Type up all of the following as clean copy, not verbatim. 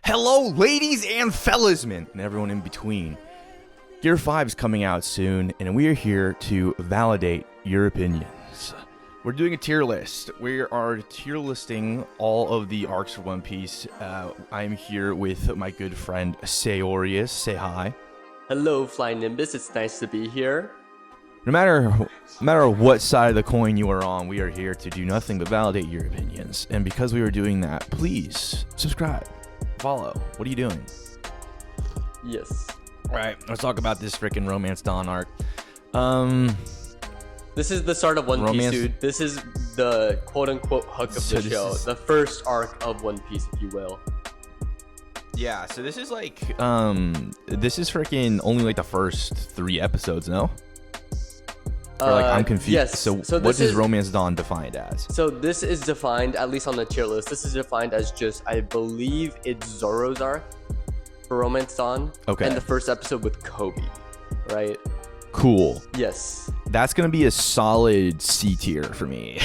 Hello, ladies and fellasmen, and everyone in between. Gear 5 is coming out soon, and we are here to validate your opinions. We're doing a tier list. We are tier listing all of the arcs of One Piece. I'm here with my good friend Sayorius. Say hi. Hello, Flying Nimbus. It's nice to be here. No matter what side of the coin you are on, we are here to do nothing but validate your opinions. And because we are doing that, please subscribe, follow. What are you doing? Yes. All right, let's talk about this freaking Romance Dawn arc. This is the start of One Romance- Piece, dude. This is the quote-unquote hook of So the this show. is- The first arc of One Piece, if you will. Yeah, so this is like, this is freaking only like the first 3 episodes, no? Or like, I'm confused. Yes. So what this is Romance Dawn defined as? So this is defined, at least on the tier list, this is defined as just, I believe it's Zoro's arc for Romance Dawn. Okay. And the first episode with Kobe, right? Cool. Yes. That's going to be a solid C tier for me.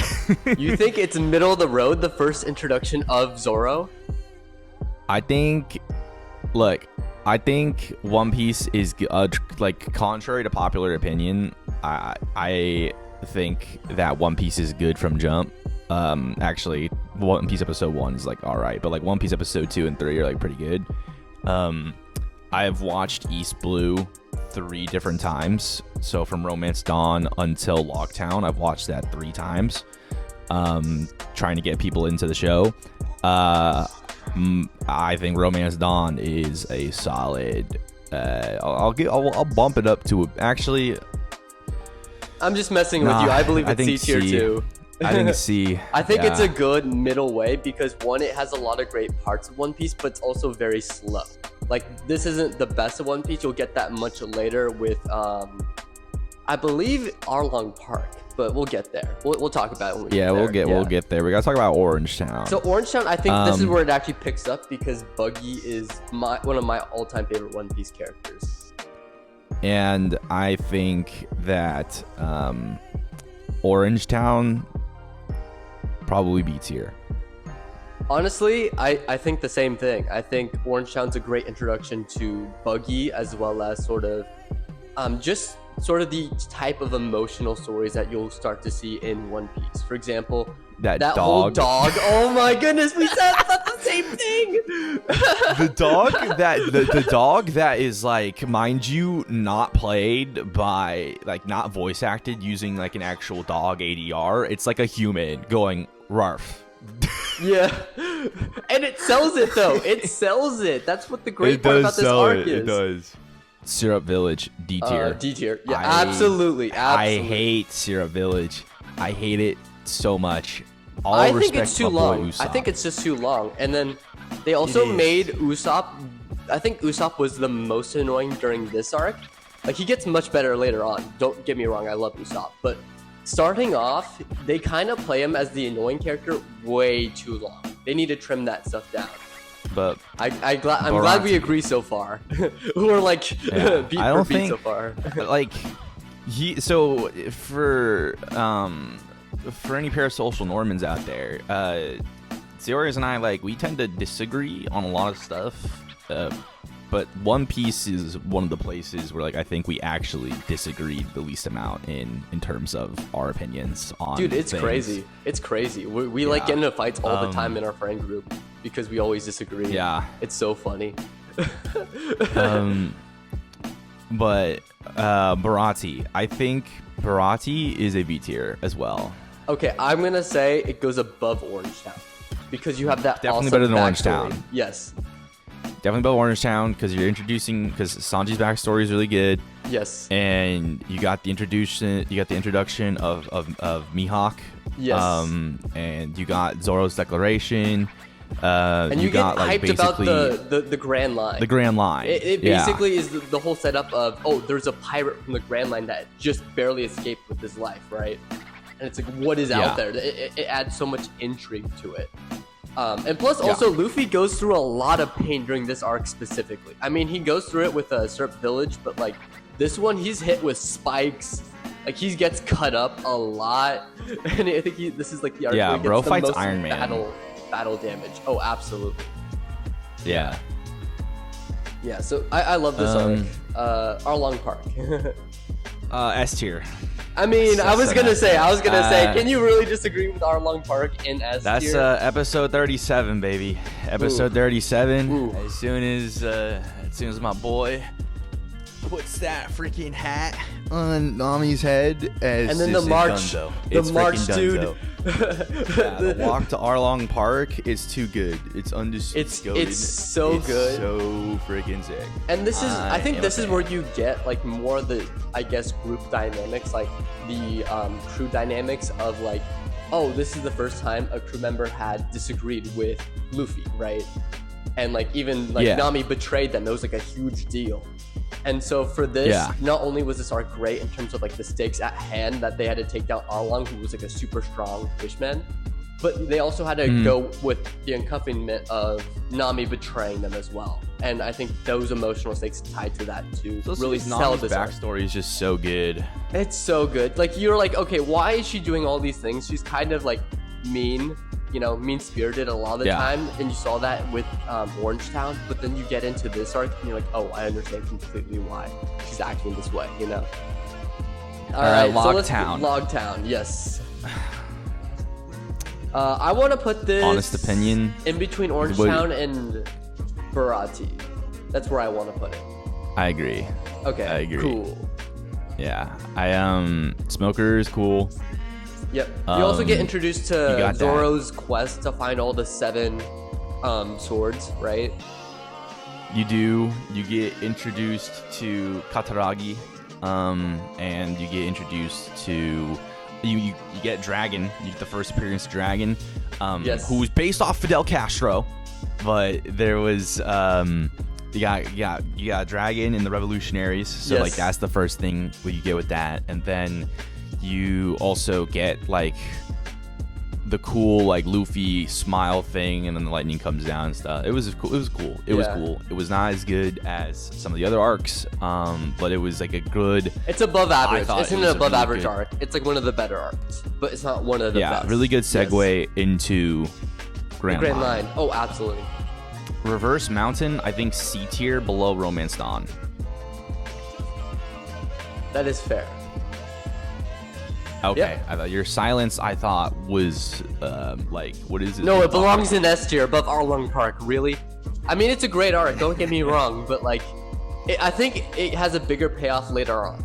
You think it's middle of the road, the first introduction of Zoro? I think One Piece is like, contrary to popular opinion, I think that One Piece is good from jump. Actually, One Piece episode 1 is like all right, but like One Piece episode 2 and 3 are like pretty good. I have watched East Blue 3 different times. So from Romance Dawn until Locktown, I've watched that 3 times. Trying to get people into the show. I think Romance Dawn is a solid. I'll bump it up to actually. I'm just messing with you. I believe it's C tier C. too. I think it's C. I think it's Yeah. a good middle way because one, it has a lot of great parts of One Piece, but it's also very slow. Like, this isn't the best of One Piece. You'll get that much later with, I believe, Arlong Park, but we'll get there. We'll talk about it when we get there. We'll get there. We gotta talk about Orange Town. So Orange Town, I think this is where it actually picks up because Buggy is one of my all-time favorite One Piece characters. And I think that Orange Town probably beats here. Honestly, I think the same thing. I think Orange Town's a great introduction to Buggy, as well as sort of just sort of the type of emotional stories that you'll start to see in One Piece. For example, that whole dog. Oh my goodness, we said the same thing. The dog that is, like, mind you, not played by, like, not voice acted using like an actual dog ADR. It's like a human going Rarf. Yeah, and it sells it though. It sells it. That's what the great part about this arc is. It does. Syrup Village D tier. D tier. Yeah, absolutely. I hate Syrup Village. I hate it so much. I think it's too long. I think it's just too long. And then they also made Usopp. I think Usopp was the most annoying during this arc. Like, he gets much better later on. Don't get me wrong. I love Usopp, but starting off, they kind of play him as the annoying character way too long. They need to trim that stuff down. But I'm glad we agree so far. We're like beat for beat so far. Like, for any parasocial Normans out there, Sayorius and I, like, we tend to disagree on a lot of stuff. But One Piece is one of the places where, like, I think we actually disagreed the least amount in terms of our opinions on Dude, it's things. crazy. It's crazy. We like get into fights all the time in our friend group because we always disagree. Yeah. It's so funny. But Bharati, I think Bharati is a B tier as well. Okay, I'm going to say it goes above Orange Town because you have that Definitely awesome better than backstory. Orange Town. Yes. Definitely about Orange Town because Sanji's backstory is really good. Yes. And you got the introduction of Mihawk. Yes. And you got Zoro's declaration. And you get like, hyped about the Grand Line. The Grand Line. It basically is the whole setup of, oh, there's a pirate from the Grand Line that just barely escaped with his life, right? And it's like, what is out there? It adds so much intrigue to it. And plus, also, Luffy goes through a lot of pain during this arc specifically. I mean, he goes through it with Syrup Village, but, like, this one, he's hit with spikes. Like, he gets cut up a lot. And I think this is, like, the arc where he gets bro the fights most Iron Man. battle damage. Oh, absolutely. Yeah. Yeah, so I love this arc. Arlong Park. S tier. I mean, I was gonna say, can you really disagree with Arlong Park in S tier? That's episode 37, baby. Episode 37. Ooh. As soon as my boy puts that freaking hat on Nami's head, and then the march, dude. The walk to Arlong Park is too good. It's undisputed. It's so good. So freaking sick. And this is, I think this is where you get like more of the, I guess, group dynamics, like the crew dynamics of like, oh, this is the first time a crew member had disagreed with Luffy, right? And like even like Nami betrayed them. It was like a huge deal. And so for this, not only was this arc great in terms of like the stakes at hand that they had to take down Arlong, who was like a super strong fishman, but they also had to go with the uncuffingment of Nami betraying them as well. And I think those emotional stakes tied to that too really sell this backstory is just so good. It's so good. Like you're like, okay, why is she doing all these things? She's kind of like mean, you know, mean-spirited a lot of the time, and you saw that with Orangetown, but then you get into this arc and you're like, oh, I understand completely why she's acting this way, you know? Alright, Logtown. Logtown, yes. I want to put this... Honest opinion? In between Orangetown and Barati. That's where I want to put it. I agree. Okay, I agree. Cool. Yeah, Smoker is cool. Yep. You also get introduced to Zoro's quest to find all the 7 swords, right? You do. You get introduced to Kataragi, and you get introduced to you get Dragon. You get the first appearance of Dragon, who's based off Fidel Castro, but there was you got Dragon in the Revolutionaries, so like that's the first thing you get with that, and then you also get like the cool like Luffy smile thing, and then the lightning comes down and stuff. It was cool. It was cool. It was not as good as some of the other arcs, but it was like a good. It's above average. It's an above average arc. It's like one of the better arcs, but it's not one of the best. Really good segue into Grand Line. Oh, absolutely. Reverse Mountain, I think C tier, below Romance Dawn. That is fair. Okay, Yep. I thought your silence, I thought, was like, what is it? No, it belongs in S tier above Arlong Park. Really? I mean, it's a great arc. Don't get me wrong, but like, I think it has a bigger payoff later on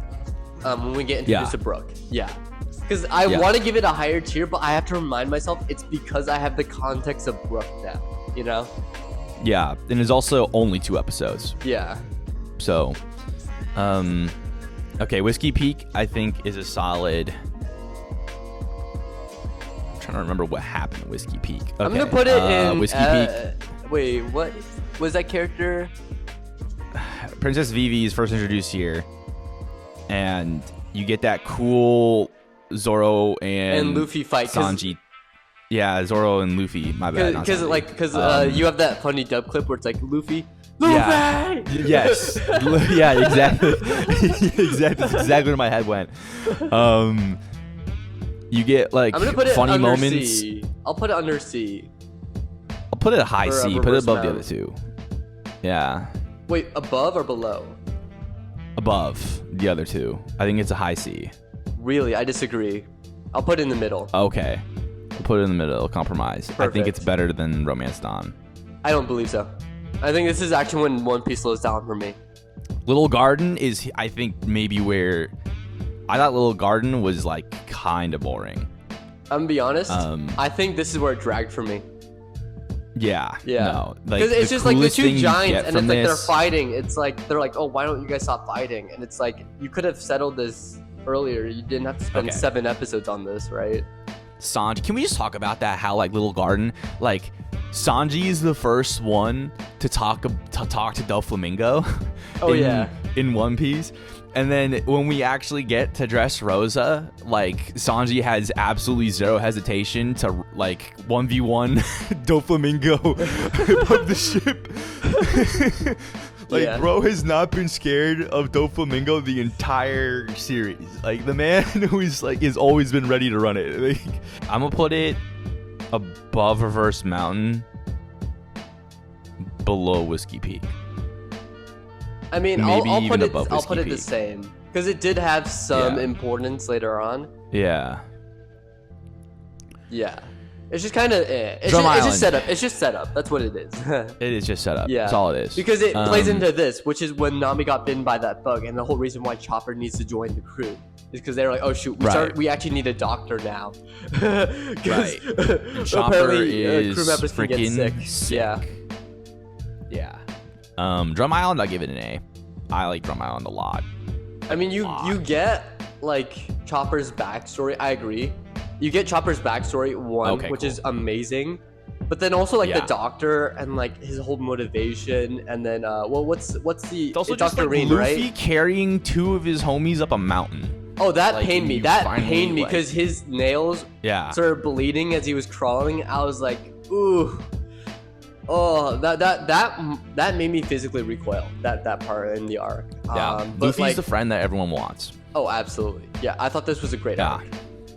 when we get introduced to Brook. Yeah, because I want to give it a higher tier, but I have to remind myself it's because I have the context of Brook now. You know? Yeah, and it's also only 2 episodes. Yeah. So, okay, Whiskey Peak, I think, is a solid. Trying to remember what happened at Whiskey Peak. Okay. I'm gonna put it in Whiskey Peak. Wait, what was that character? Princess Vivi's first introduced here, and you get that cool Zoro and Luffy fight. Sanji. Yeah, Zoro and Luffy. My bad. Because you have that funny dub clip where it's like Luffy. Yeah. Yes. Yeah. Exactly. That's exactly where my head went. You get like I'm gonna put it funny under moments. C. I'll put it under C. I'll put it at high C. Put it above the Mountain. other 2. Yeah. Wait, above or below? Above the other 2. I think it's a high C. Really, I disagree. I'll put it in the middle. Okay. We'll put it in the middle. Compromise. Perfect. I think it's better than Romance Dawn. I don't believe so. I think this is actually when One Piece slows down for me. Little Garden is, I think, maybe where I thought Little Garden was like kind of boring. I'm gonna be honest. I think this is where it dragged for me. Yeah. No. Because it's just like the 2 giants, and it's like they're this, fighting. It's like they're like, oh, why don't you guys stop fighting? And it's like you could have settled this earlier. You didn't have to spend 7 episodes on this, right? Sanji, can we just talk about that? How like Little Garden, like Sanji is the first one to talk to Doflamingo. Oh in One Piece. And then when we actually get to Dressrosa, like Sanji has absolutely zero hesitation to like 1v1 Doflamingo above the ship. Bro has not been scared of Doflamingo the entire series. Like the man who's like has always been ready to run it. Like, I'm gonna put it above Reverse Mountain, below Whiskey Peak. I mean, Maybe I'll even put it. above I'll put Whiskey it the Peak. same because it did have some Yeah. importance later on. Yeah. Yeah, it's just kind of. It's Drum just Island. setup. It's just setup. That's what it is. It is just set up. Yeah, That's all it is. Because it plays into this, which is when Nami got bitten by that bug, and the whole reason why Chopper needs to join the crew is because they're like, oh shoot, we actually need a doctor now. Right. Chopper apparently, is crew members can get freaking sick. Yeah. Yeah. Drum Island, I give it an A. I like Drum Island a lot. I mean, you get like Chopper's backstory. I agree. You get Chopper's backstory which is amazing, but then also like the doctor and like his whole motivation, and then what's the It's also Dr. just like Rean, Luffy right? carrying two of his homies up a mountain. Oh, that Like, pained me. you That finally, pained me like- because his nails Yeah. started bleeding as he was crawling. I was like, ooh. Oh, that made me physically recoil. That part in the arc. Yeah. But Luffy's like, the friend that everyone wants. oh, absolutely. Yeah, I thought this was a great Yeah.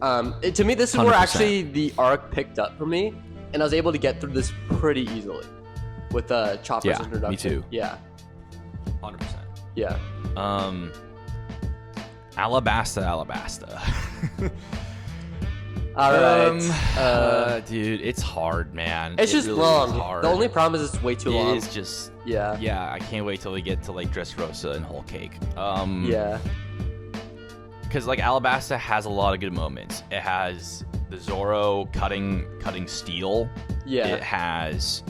arc. To me, this is where 100%. actually the arc picked up for me, and I was able to get through this pretty easily with Chopper's Yeah, introduction. me too. Yeah, 100%. yeah. Alabasta. All right. Dude, it's hard, man. It's It just really long. is hard. The only problem is it's way too It long. is just Yeah. yeah. I can't wait till we get to like Dressrosa and Whole Cake. Yeah. Because like Alabasta has a lot of good moments. It has the Zoro cutting steel. Yeah. It has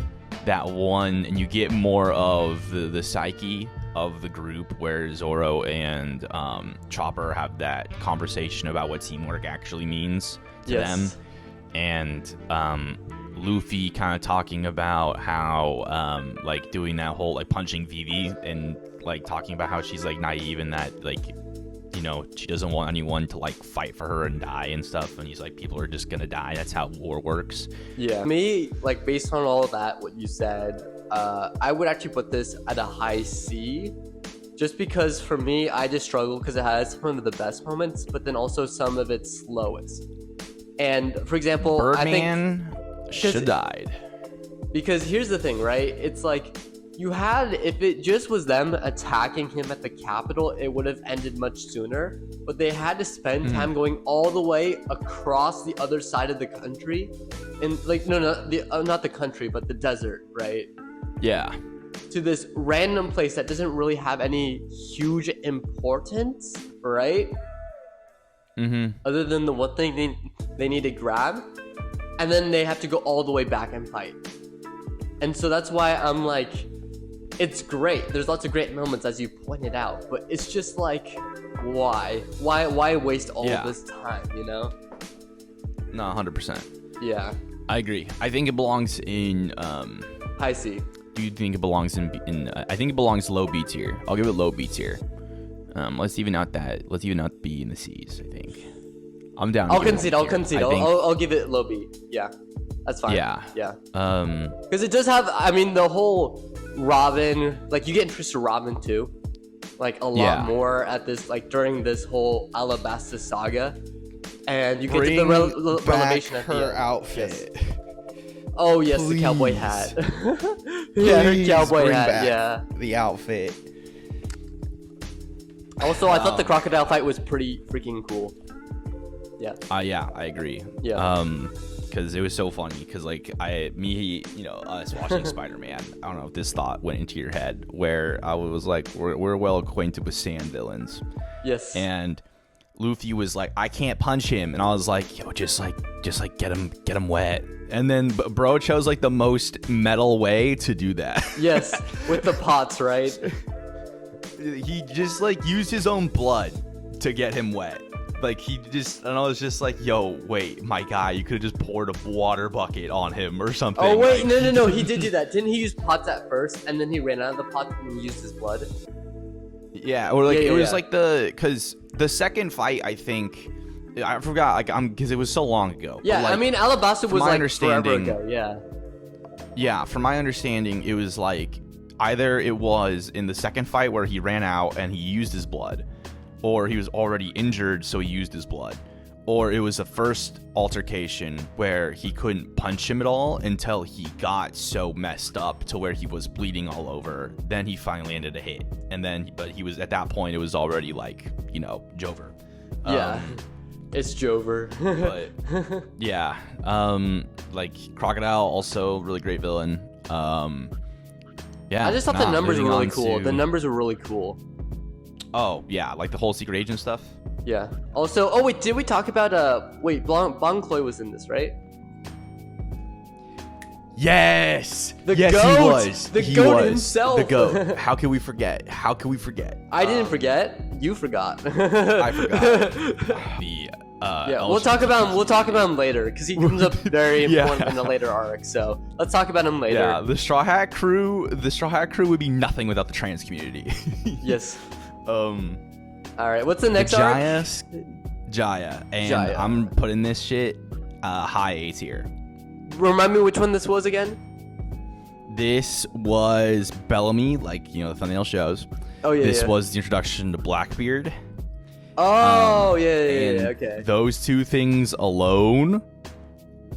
that one, and you get more of the psyche of the group where Zoro and Chopper have that conversation about what teamwork actually means to them, and Luffy kind of talking about how like doing that whole like punching Vivi and like talking about how she's like naive and that like, you know, she doesn't want anyone to like fight for her and die and stuff, and he's like, people are just gonna die, that's how war works. Yeah. Me, like based on all of that, what you said, I would actually put this at a high C, just because for me, I just struggle because it has some of the best moments, but then also some of its slowest. And for example, Birdman should have died. because here's the thing, right? It's like you had, if it just was them attacking him at the capital, it would have ended much sooner. But they had to spend time going all the way across the other side of the country, and like not the country, but the desert, right? Yeah. To this random place that doesn't really have any huge importance, right? Other than the one thing they need to grab, and then they have to go all the way back and fight. And so that's why I'm like, it's great. There's lots of great moments as you pointed out, but it's just like, why waste all of this time, you know? No, 100%. Yeah. I agree. I think it belongs in High C. do you think it belongs in I think it belongs low B tier. I'll give it low B tier. Let's even out B in the C's, I think. I'm down. I'll concede. I'll give it low B. Yeah. That's fine. Yeah. Yeah. Because it does have, I mean, the whole Robin, like you get introduced to Robin too, like a lot more at this, like during this whole Alabasta saga, and you get to the revelation at the her end. outfit. Yes. Oh yes, the cowboy Please. hat. Yeah, her Please cowboy bring hat. back Yeah. the outfit. Also, I thought the crocodile fight was pretty freaking cool. Yeah. yeah, I agree. Yeah. Because it was so funny. Because like us watching Spider-Man. I don't know if this thought went into your head where I was like, we're well acquainted with sand villains, Yes. and Luffy was like, I can't punch him, and I was like, yo, just like get him wet. And then bro chose like the most metal way to do that. Yes, with the pots, right? He just like used his own blood to get him wet. Like and I was just like, yo, wait, my guy, you could have just poured a water bucket on him or something. Oh wait, like, no, he did do that. Didn't he use pots at first, and then he ran out of the pot and he used his blood? Yeah, or like Yeah, it was yeah. like because the second fight, I think, I forgot, like because it was so long ago. Yeah, But, like, I mean, Alabasta from was my like understanding- forever ago. Yeah. Yeah, from my understanding, it was like either it was in the second fight where he ran out and he used his blood, or he was already injured, so he used his blood, or it was the first altercation where he couldn't punch him at all until he got so messed up to where he was bleeding all over. Then he finally ended a hit, and then but he was at that point it was already like, you know, Jover. Yeah, it's Jover. But yeah, like Crocodile, also really great villain. Yeah, I just thought the numbers were really cool. To... The numbers were really cool. Oh yeah, like the whole secret agent stuff. Yeah. Also, oh wait, did we talk about wait, Bon Chloe was in this, right? Yes. The yes, goat. He was. The he goat was. himself. The goat. How can we forget? How can we forget? I didn't forget. You forgot. I forgot. Yeah, we'll talk about him later because he comes up very important in the later arc. So let's talk about him later. Yeah, the Straw Hat Crew would be nothing without the trans community. Yes. All right, what's the next arc? Jaya, and Jaya. I'm putting this shit high A tier. Remind me which one this was again? This was Bellamy, like, you know, the thumbnail shows. Oh yeah. This yeah. was the introduction to Blackbeard. Oh yeah. Okay. Those two things alone,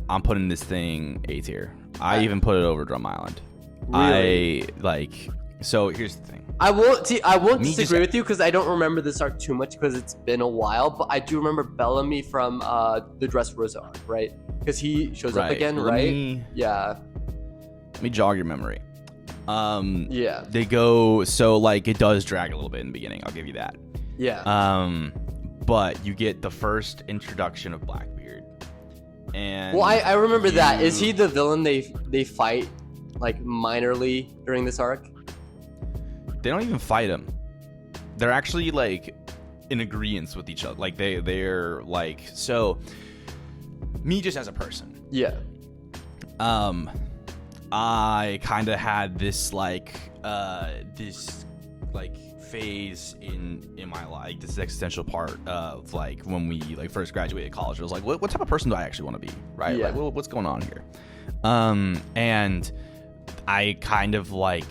I'm putting this thing A tier. I even put it over Drum Island. Really? So here's the thing. I won't disagree with you because I don't remember this arc too much because it's been a while, but I do remember Bellamy from the Dressrosa arc, right? Because he shows up again, right? Let me jog your memory. Yeah. They go, so like it does drag a little bit in the beginning, I'll give you that. Yeah. But you get the first introduction of Blackbeard. And well, I remember that. Is he the villain they fight like minorly during this arc? They don't even fight him. They're actually like in agreement with each other. Like they're like, so me just as a person. Yeah. I kind of had this phase in my life, this existential part of like when we like first graduated college. I was like, what type of person do I actually want to be, right? Yeah. Like, what's going on here? And I kind of like,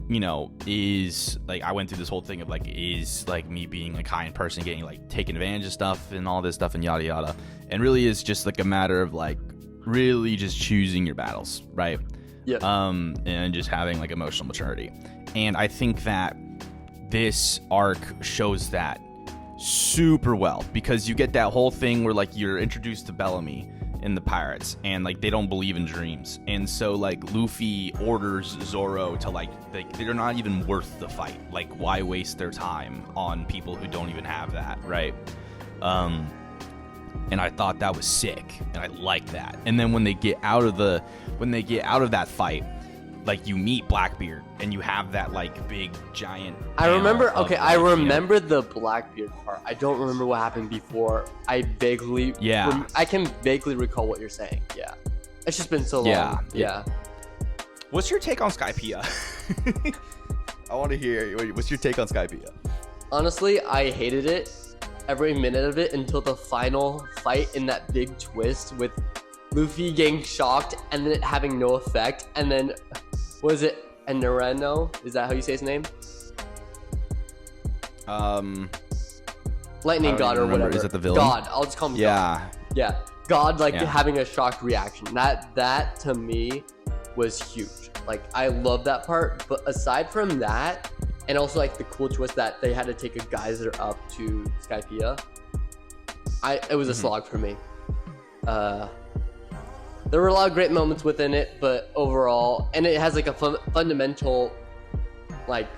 you know, is like I went through this whole thing of like, is like me being a kind person getting like taken advantage of stuff and all this stuff and yada yada, and really is just like a matter of like really just choosing your battles, right? Yeah. And just having like emotional maturity. And I think that this arc shows that super well because you get that whole thing where like you're introduced to Bellamy in the pirates and like they don't believe in dreams, and so like Luffy orders Zoro to like they're not even worth the fight. Like, why waste their time on people who don't even have that, right? And I thought that was sick, and I like that. And then when they get out of that fight, like you meet Blackbeard and you have that like big giant. I remember. Of, okay, like, I remember the Blackbeard part. I don't remember what happened before. I can vaguely recall what you're saying. Yeah, it's just been so long. Yeah. What's your take on Skypiea? I want to hear. What's your take on Skypiea? Honestly, I hated it. Every minute of it until the final fight in that big twist with Luffy getting shocked and then it having no effect, and then was it Enereno? Is that how you say his name? Lightning God or whatever. Is it the villain? God. I'll just call him God. Yeah. God having a shocked reaction. That to me was huge. Like, I love that part, but aside from that, and also like the cool twist that they had to take a geyser up to Skypiea, it was a slog for me. There were a lot of great moments within it, but overall, and it has like a fundamental like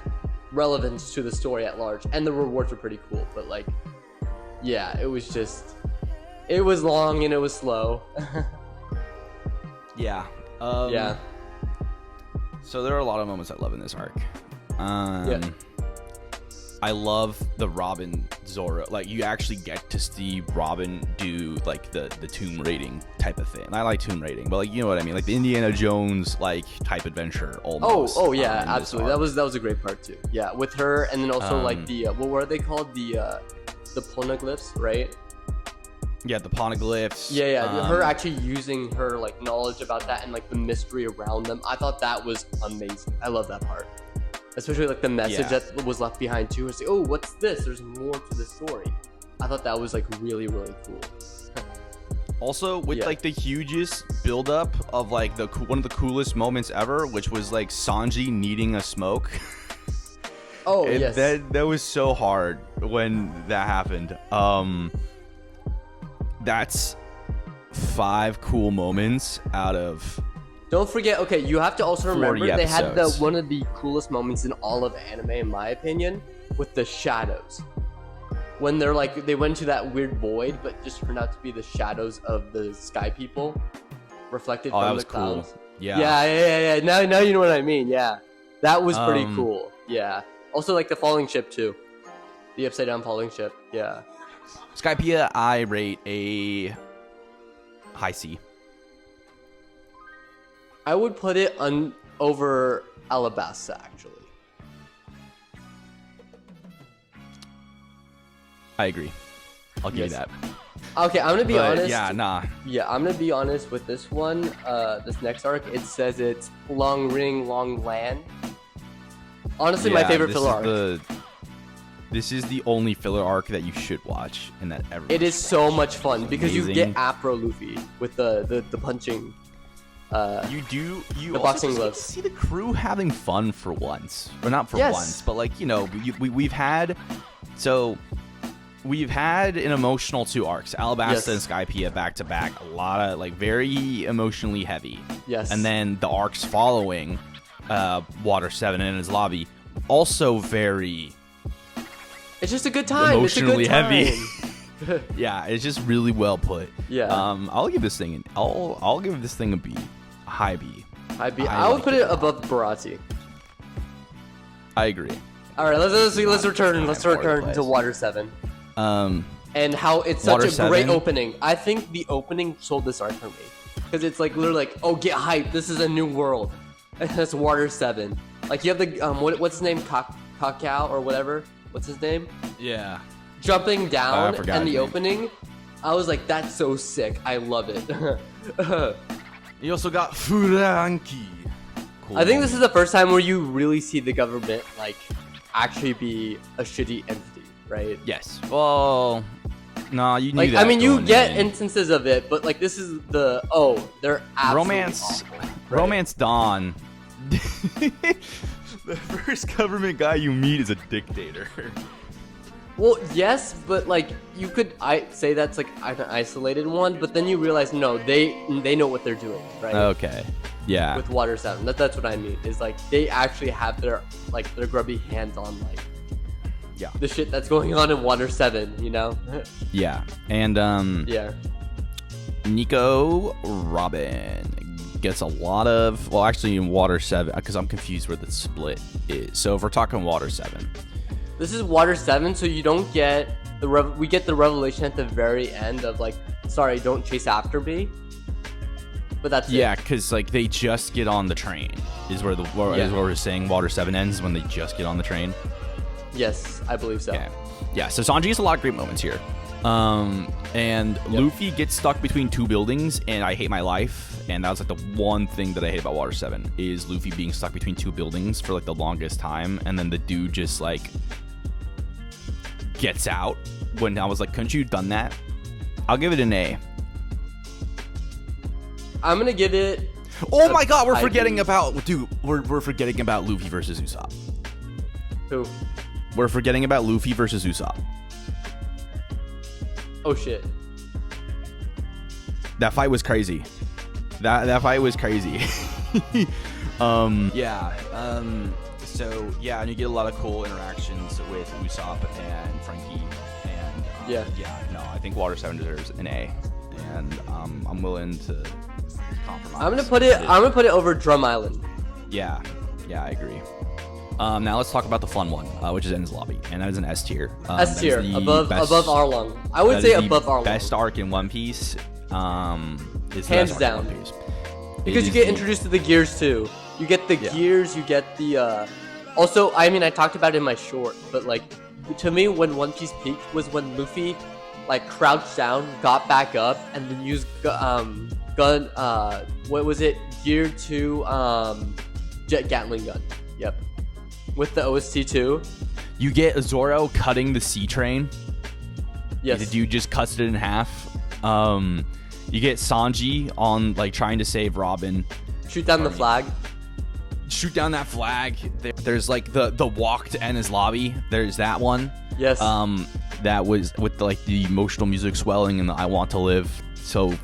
relevance to the story at large, and the rewards were pretty cool. But like, yeah, it was long and it was slow. Yeah. Yeah. So there are a lot of moments I love in this arc. Yeah. I love the Robin Zoro. Like, you actually get to see Robin do like the tomb raiding type of thing. And I like tomb raiding, but like, you know what I mean? Like the Indiana Jones like type adventure almost. Oh yeah, absolutely. That was a great part too. Yeah, with her, and then also like the what were they called? The poneglyphs, right? Yeah, the poneglyphs. Yeah. Her actually using her like knowledge about that and like the mystery around them. I thought that was amazing. I love that part. Especially like the message that was left behind too. It's like, oh, what's this? There's more to the story. I thought that was like really, really cool. Also, with like the hugest buildup of like one of the coolest moments ever, which was like Sanji needing a smoke. Oh, yes. That was so hard when that happened. That's 5 cool moments out of. Don't forget. Okay, you have to also remember they had episodes. one of the coolest moments in all of anime, in my opinion, with the shadows. When they're like, they went to that weird void, but just turned out to be the shadows of the sky people reflected from the clouds. Cool. Yeah. Yeah. Now you know what I mean. Yeah, that was pretty cool. Yeah. Also, like the falling ship too, the upside down falling ship. Yeah. Skypiea, I rate a high C. I would put it over Alabasta, actually. I agree. I'll give you that. Okay, I'm gonna be honest. Yeah, I'm gonna be honest with this one. This next arc, it says it's Long Ring, Long Land. Honestly, my favorite filler arc. This is the only filler arc that you should watch, and that everyone. It is so much fun because you amazing. get Afro Luffy with the punching. You the boxing gloves. See the crew having fun for once, or not for once, but like we've had an emotional 2 arcs, Alabasta and Skypiea back to back. A lot of like very emotionally heavy. Yes. And then the arcs following, Water 7 and his lobby, also very. It's just a good time. Emotionally it's a good time. heavy. Yeah, it's just really well put. Yeah. I'll give this thing a B, a high B. I would put it above Barati. I agree. All right, let's return to Water 7. And how it's such a great opening. I think the opening sold this arc for me because it's like literally like, oh, get hyped. This is a new world. And that's Water 7. Like you have the what's his name, Kakao or whatever. What's his name? Yeah. Jumping down and the name. opening, I was like, that's so sick. I love it. You also got Furanki. Cool. I think this is the first time where you really see the government like actually be a shitty entity, right? Yes. Well, no, you knew like, that. I mean, you going get in. instances of it, but like this is they're absolutely awful, right? Romance Dawn. The first government guy you meet is a dictator. Well, yes, but like you could say that's like an isolated one, but then you realize no, they know what they're doing, right? Okay. Yeah. With Water 7, that's what I mean. Is like they actually have their grubby hands on like the shit that's going on in Water 7, you know? Yeah. And Nico Robin gets a lot of, well, actually in Water 7, because I'm confused where the split is. So if we're talking Water 7. This is Water 7, so you don't get we get the revelation at the very end of like, sorry, don't chase after me. But that's it. Because like they just get on the train is where is where we're saying Water 7 ends, when they just get on the train. Yes, I believe so. Yeah, so Sanji has a lot of great moments here. And Luffy gets stuck between 2 buildings, and I hate my life. And that was like the one thing that I hate about Water 7 is Luffy being stuck between 2 buildings for like the longest time, and then the dude just like gets out. When I was like, couldn't you have done that? I'll give it an A. I'm gonna give it. Oh my god, we're forgetting about we're forgetting about Luffy versus Usopp. Who? We're forgetting about Luffy versus Usopp. Oh shit. That fight was crazy. That fight was crazy. So yeah, and you get a lot of cool interactions with Usopp and Frankie, and I think Water 7 deserves an A, and I'm willing to compromise. I'm gonna put it over Drum Island. Yeah, I agree. Now let's talk about the fun one, which is Enies Lobby, and that is an S tier. S tier, above Arlong. I would say above Arlong. Best arc in One Piece. Is hands down. Because you get introduced to the gears too. You get the gears. You get the. Also, I mean, I talked about it in my short, but like, to me, when One Piece peaked was when Luffy, like, crouched down, got back up, and then used gun. What was it? Gear 2 jet Gatling gun. Yep. With the OST too. You get Zoro cutting the sea train. Yes. The dude just cuts it in half. You get Sanji on like trying to save Robin. Shoot down the flag. Shoot down that flag. There's like the walk to Enies lobby. There's that one. Yes. That was with like the emotional music swelling and the I want to live. So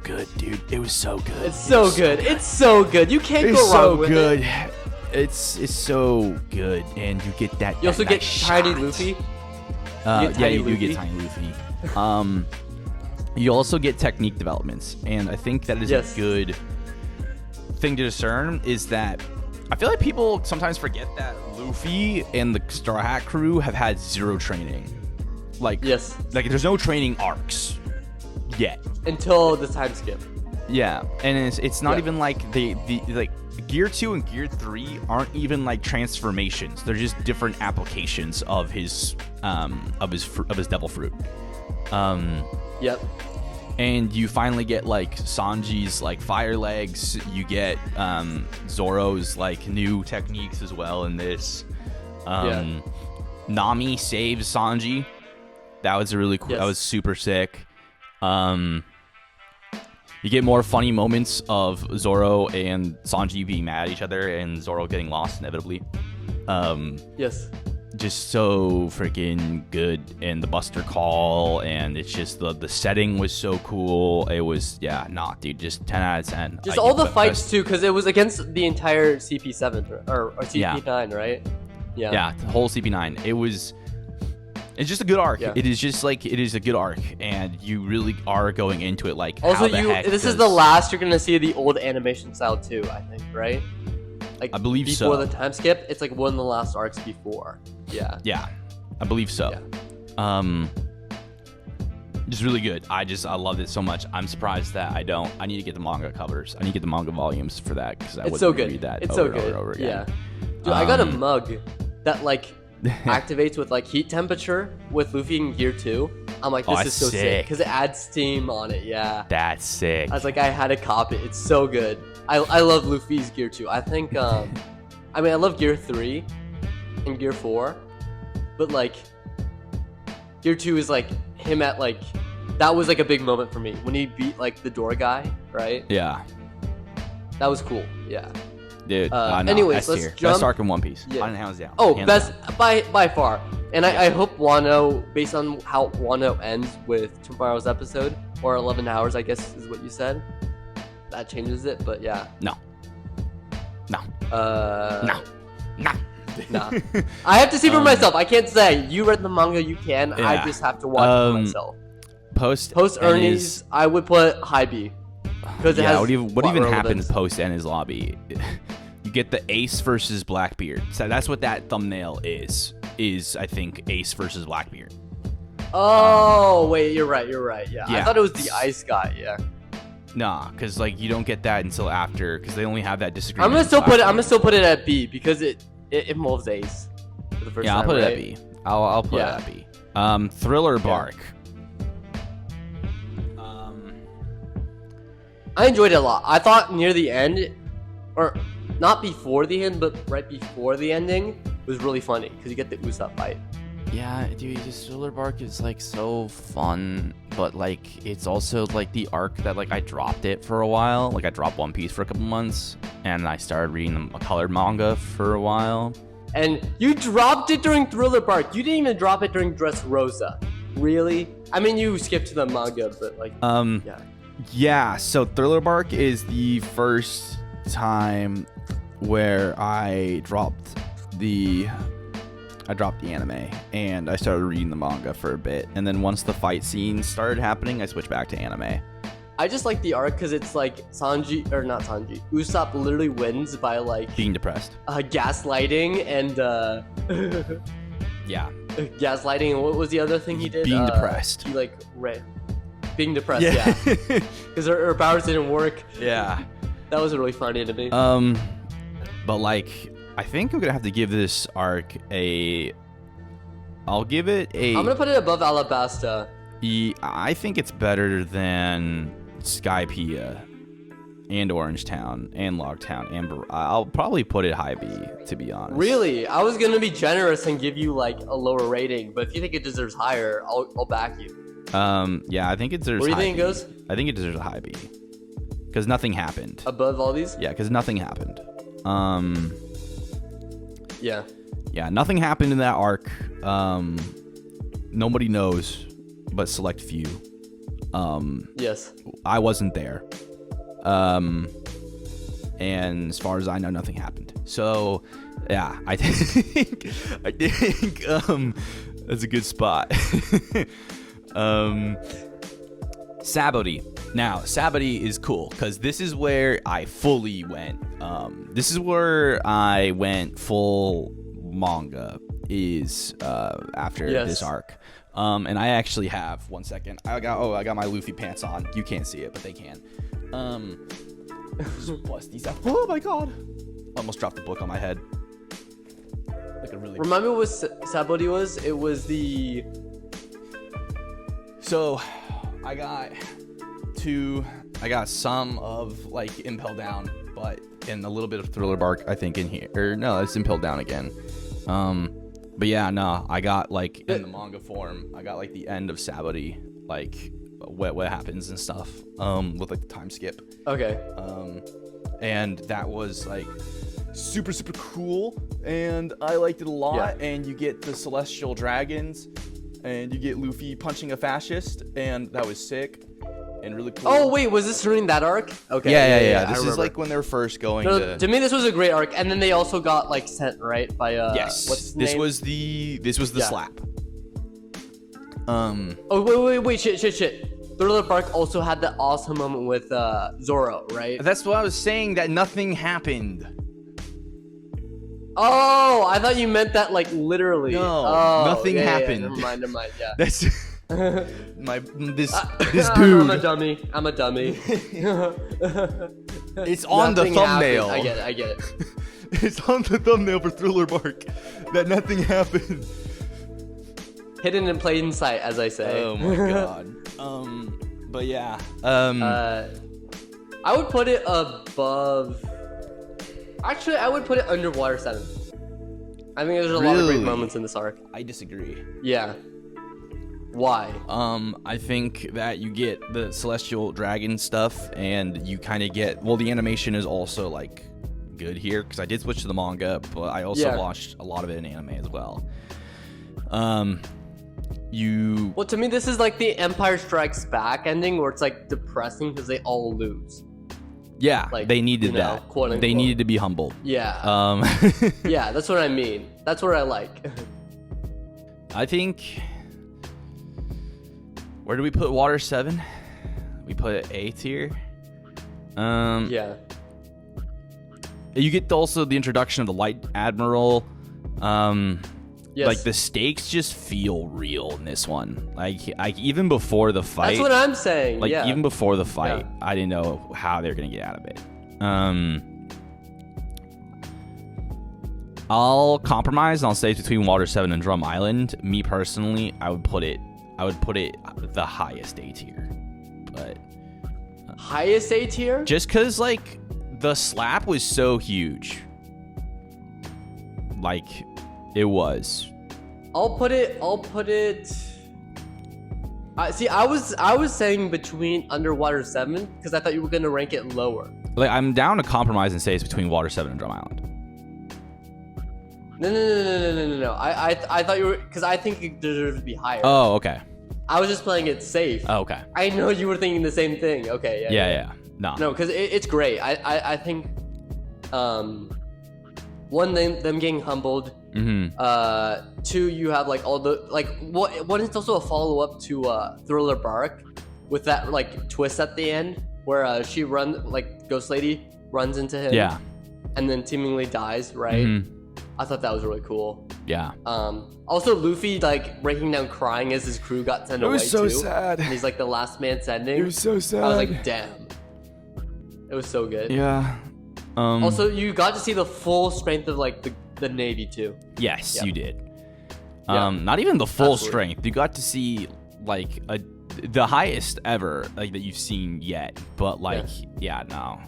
good, dude. It was so good. It's so good. It's so good. You can't go wrong with it. It's so good, and you get that. You also get nice Tiny shot. Luffy. You do get Tiny Luffy. You also get technique developments, and I think that is a good thing to discern. Is that I feel like people sometimes forget that Luffy and the Straw Hat crew have had zero training. Like there's no training arcs yet until the time skip. Yeah, and it's not even like the like Gear 2 and Gear 3 aren't even like transformations. They're just different applications of his devil fruit. Yep. And you finally get like Sanji's like fire legs. You get Zoro's like new techniques as well in this. Nami saves Sanji. That was a really cool. That was super sick. You get more funny moments of Zoro and Sanji being mad at each other and Zoro getting lost inevitably. Just so freaking good. And the Buster Call, and it's just the setting was so cool. It was, dude, just 10 out of 10. Just all the fights too, because it was against the entire CP7 or CP9, right? Yeah, the whole CP9. It's just a good arc. Yeah. It is a good arc, and you really are going into it like. Also, this is the last you're gonna see the old animation style too. I think, right? Like I believe before so. the time skip, it's like one of the last arcs before. Yeah. Yeah, I believe so. Yeah. Just really good. I loved it so much. I'm surprised that I need to get the manga covers. I need to get the manga volumes for that because I wouldn't read that over and over again. Yeah. Dude, I got a mug that like activates with like heat temperature with Luffy in Gear 2. I'm like, this is so sick because it adds steam on it. Yeah, that's sick. I was like, I had to cop it. It's so good. I love Luffy's Gear 2. I think I love Gear 3 and Gear 4, but like Gear 2 is like him at like that was like a big moment for me when he beat like the door guy, right? Yeah, that was cool. Yeah. Dude, no, anyways, let's jump. Best arc in One Piece. Yeah. Hands down. Oh, hands best down. by far. And I hope Wano, based on how Wano ends with tomorrow's episode, or 11 hours, I guess is what you said, that changes it. But yeah. No. Nah. I have to see for myself. I can't say. You read the manga, you can. Yeah. I just have to watch it for myself. Post Enies, I would put high B. Because what even happens post Enies lobby? You get the Ace versus Blackbeard. So that's what that thumbnail is I think Ace versus Blackbeard. Oh, wait, you're right. Yeah. I thought it was the ice guy. Yeah. Nah, because like you don't get that until after, because they only have that disagreement. I'm gonna still put it at B because it involves Ace for the first time. I'll put right? it at B. I'll put it at B. Thriller Bark. I enjoyed it a lot. I thought near the end, or not before the end, but right before the ending, was really funny because you get the Usopp fight. Yeah, dude, this Thriller Bark is like so fun, but like it's also like the arc that like I dropped it for a while. Like I dropped One Piece for a couple months, and I started reading a colored manga for a while. And you dropped it during Thriller Bark. You didn't even drop it during Dressrosa. Really? I mean, you skipped to the manga, but like, Yeah, so Thriller Bark is the first time where I dropped the anime and I started reading the manga for a bit, and then once the fight scenes started happening, I switched back to anime. I just like the arc because it's like Usopp literally wins by like being depressed, gaslighting and gaslighting, and what was the other thing he did? Being depressed. He like being depressed, yeah, because her powers didn't work. Yeah, that was really funny to me. But like, I think I'm gonna have to give this arc I'll give it a. I'm gonna put it above Alabasta. I think it's better than Skypiea. and Orangetown and Logtown and I'll probably put it high B, to be honest. Really? I was gonna be generous and give you like a lower rating, but if you think it deserves higher, I'll back you. Yeah, I think it deserves. Where do you high think B. it goes? I think it deserves a high B, because nothing happened. Above all these? Yeah, because nothing happened. Yeah. Yeah, nothing happened in that arc. Nobody knows, but select few. Yes. I wasn't there. And as far as I know, nothing happened. So, yeah, I think that's a good spot. Sabaody. Now, Sabaody is cool because this is where I fully went. This is where I went full manga. Is after this arc. And I actually have 1 second. I got my Luffy pants on. You can't see it, but they can. Bust these out. Oh my god! Almost dropped the book on my head. Like a really. Remind me what Sabaody was? It was the. So, I got some of like Impel Down, but and a little bit of Thriller Bark, I think, in here. Or no, it's Impel Down again. But yeah, no, I got like in the manga form, I got like the end of Sabaody, like what happens and stuff, with like the time skip. Okay. And that was like super cool, and I liked it a lot. Yeah. And you get the celestial dragons, and you get Luffy punching a fascist, and that was sick and really cool. Oh wait, was this during that arc? Okay. Yeah. This is like when they're first going to me, this was a great arc, and then they also got like sent right by yes. What's his this name? was the slap. Oh wait, shit. Thriller Bark also had the awesome moment with Zoro, right? That's what I was saying. That nothing happened. Oh, I thought you meant that like literally. No, nothing happened. Yeah, never mind. Yeah. That's this dude. I'm a dummy. It's on the thumbnail. Happened. I get it. It's on the thumbnail for Thriller Bark that nothing happened. Hidden in plain sight, as I say. Oh my god. But yeah. I would put it above. Actually, I would put it under Water 7. I think there's a lot of great moments in this arc. I disagree. Yeah. Why? I think that you get the celestial dragon stuff, and you kind of get. Well, the animation is also like good here because I did switch to the manga, but I also watched a lot of it in anime as well. Well, to me, this is like the Empire Strikes Back ending, where it's like depressing because they all lose. Yeah, like, they needed that. Quote unquote. They needed to be humbled. Yeah. Yeah, that's what I mean. That's what I like. I think. Where do we put Water 7? We put it A tier. Yeah. You get also the introduction of the Light Admiral. Yes. Like the stakes just feel real in this one. Like even before the fight. That's what I'm saying. Like yeah. even before the fight, I didn't know how they're gonna get out of it. I'll compromise and I'll say it's between Water 7 and Drum Island. Me personally, I would put it the highest A tier. But highest A tier? Just cause like the slap was so huge. Like it was. I'll put it. See, I was saying between Underwater 7 because I thought you were gonna rank it lower. Like I'm down to compromise and say it's between Water 7 and Drum Island. No. I thought you were, because I think it deserves to be higher. Oh, okay. I was just playing it safe. Oh, okay. I know you were thinking the same thing. Okay. Yeah. No, because it's great. I think, one, them getting humbled. Mm-hmm. Two, you have like all the one is also a follow up to Thriller Bark with that like twist at the end where she Ghost Lady runs into him. Yeah. And then seemingly dies. Right. Mm-hmm. I thought that was really cool. Yeah. Also Luffy like breaking down crying as his crew got sent away. It was so too. sad. And he's like the last man standing. It was so sad. I was like, damn. It was so good. Yeah. Also, you got to see the full strength of like the Navy too. Yes, you did. Not even the full strength. You got to see like the highest ever like that you've seen yet. But like, yeah, no.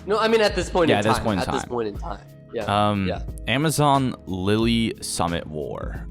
No, I mean at this point in time. At this point in time. Yeah. Amazon Lily Summit War.